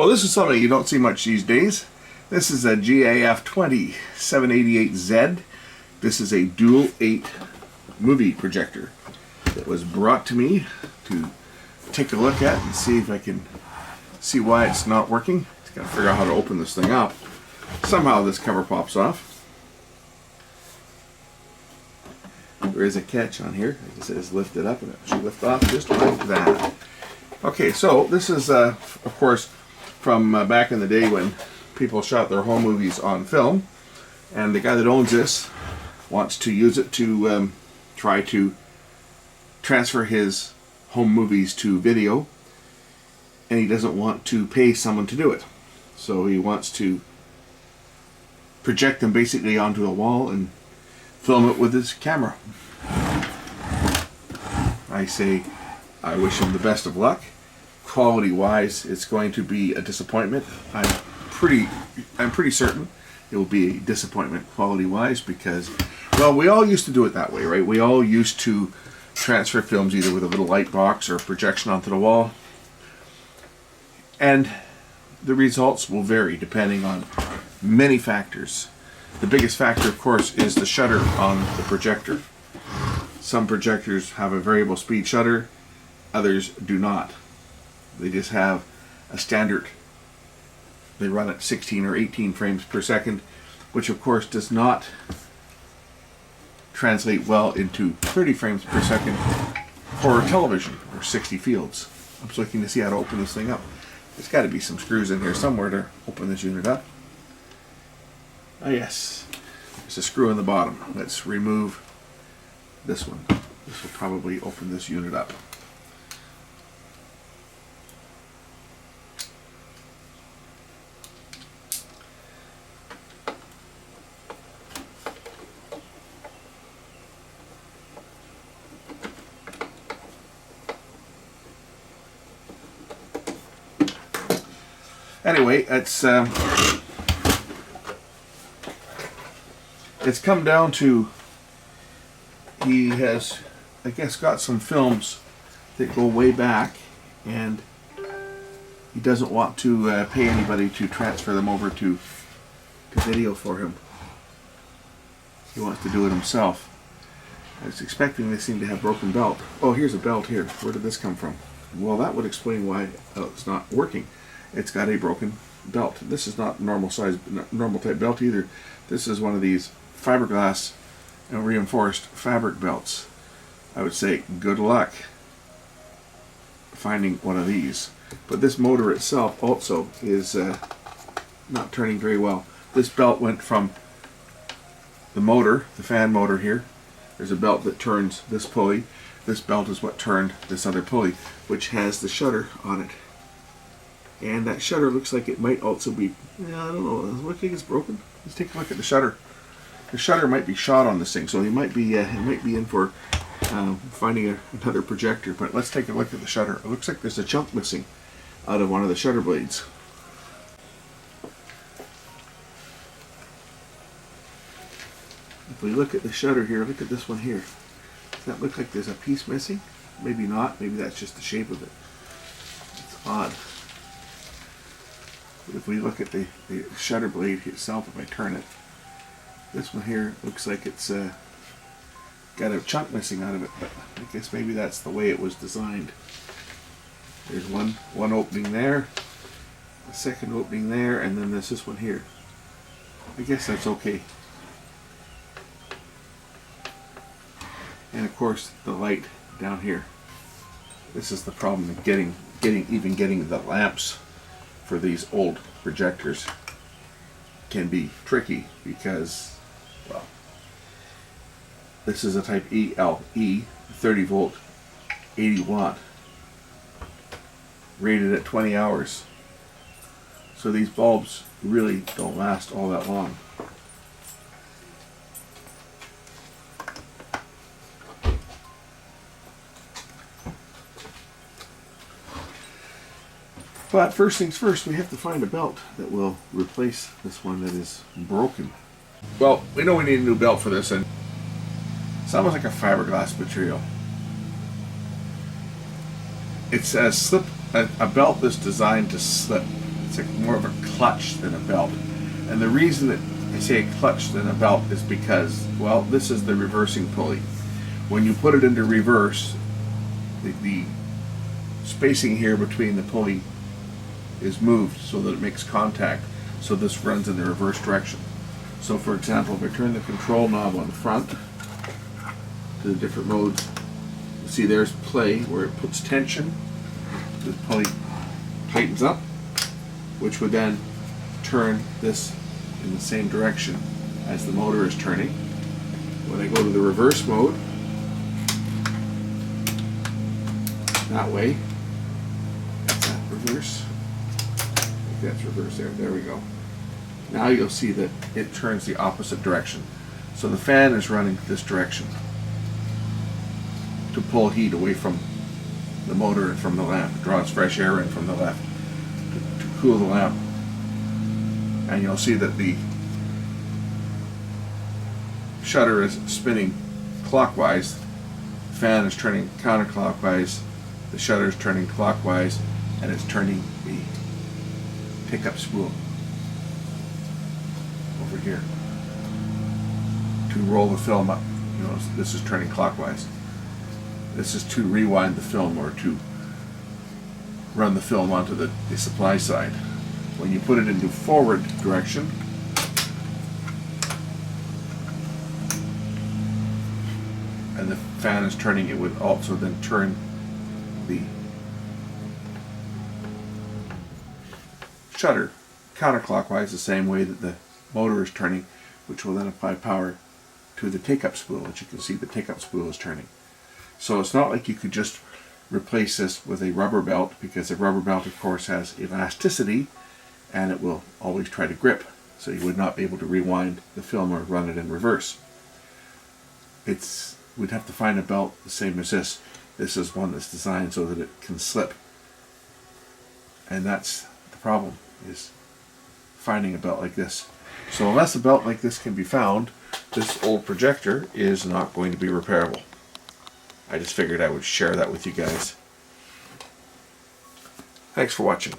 So this is something you don't see much these days. This is a GAF2788Z. This is a dual 8 movie projector that was brought to me to take a look at and see if I can see why it's not working. Just gotta figure out how to open this thing up. Somehow this cover pops off. There is a catch on here. It says lift it up and it should lift off just like that. Okay, so this is of course from back in the day when people shot their home movies on film, and the guy that owns this wants to use it to try to transfer his home movies to video, and he doesn't want to pay someone to do it. So he wants to project them basically onto a wall and film it with his camera. I say I wish him the best of luck. Quality wise, it's going to be a disappointment. I'm pretty certain it will be a disappointment quality wise, because, well, we all used to do it that way, right? We all used to transfer films either with a little light box or projection onto the wall, and the results will vary depending on many factors. The biggest factor, of course, is the shutter on the projector. Some projectors have a variable speed shutter, others do not. They just have a standard. They run at 16 or 18 frames per second, which of course does not translate well into 30 frames per second for television or 60 fields. I'm just looking to see how to open this thing up. There's got to be some screws in here somewhere to open this unit up. Ah, yes, there's a screw in the bottom. Let's remove this one. This will probably open this unit up. Anyway, it's come down to, he has, I guess, got some films that go way back, and he doesn't want to pay anybody to transfer them over to video for him. He wants to do it himself. I was expecting this thing to have broken belt. Oh, here's a belt here. Where did this come from? Well, that would explain why it's not working. It's got a broken belt. This is not normal size, normal type belt either. This is one of these fiberglass and reinforced fabric belts. I would say good luck finding one of these. But this motor itself also is not turning very well. This belt went from the motor, the fan motor here. There's a belt that turns this pulley. This belt is what turned this other pulley, which has the shutter on it. And that shutter looks like it might also be, I don't know, look like it's broken. Let's take a look at the shutter. The shutter might be shot on this thing, so it might be in for finding another projector. But let's take a look at the shutter. It looks like there's a chunk missing out of one of the shutter blades. If we look at the shutter here, look at this one here. Does that look like there's a piece missing? Maybe not. Maybe that's just the shape of it. It's odd. But if we look at the shutter blade itself, if I turn it, this one here looks like it's got a chunk missing out of it, but I guess maybe that's the way it was designed. There's one opening there, a second opening there, and then there's this one here. I guess that's okay. And of course the light down here. This is the problem of getting the lamps for these old projectors can be tricky, because, well, this is a type ELE 30 volt 80 watt rated at 20 hours, so these bulbs really don't last all that long. But first things first, we have to find a belt that will replace this one that is broken. Well, we know we need a new belt for this, and it's almost like a fiberglass material. It's a belt that's designed to slip. It's like more of a clutch than a belt. And the reason that I say a clutch than a belt is because, well, this is the reversing pulley. When you put it into reverse, the spacing here between the pulley is moved so that it makes contact, so this runs in the reverse direction. So for example, if I turn the control knob on the front to the different modes, you see there's play where it puts tension. This pulley tightens up, which would then turn this in the same direction as the motor is turning. When I go to the reverse mode, that way, that's that reverse. I think that's reverse there. There we go. Now you'll see that it turns the opposite direction. So the fan is running this direction to pull heat away from the motor and from the lamp. It draws fresh air in from the left to cool the lamp. And you'll see that the shutter is spinning clockwise, the fan is turning counterclockwise, the shutter is turning clockwise, and it's turning the pickup spool over here to roll the film up. You know, this is turning clockwise. This is to rewind the film or to run the film onto the supply side. When you put it into forward direction, and the fan is turning, it would also then turn the shutter counterclockwise the same way that the motor is turning, which will then apply power to the take-up spool. As you can see, the take-up spool is turning. So it's not like you could just replace this with a rubber belt, because a rubber belt of course has elasticity and it will always try to grip, so you would not be able to rewind the film or run it in reverse. We'd have to find a belt the same as this. This is one that's designed so that it can slip, and that's the problem, is finding a belt like this. So unless a belt like this can be found, this old projector is not going to be repairable. I just figured I would share that with you guys. Thanks for watching.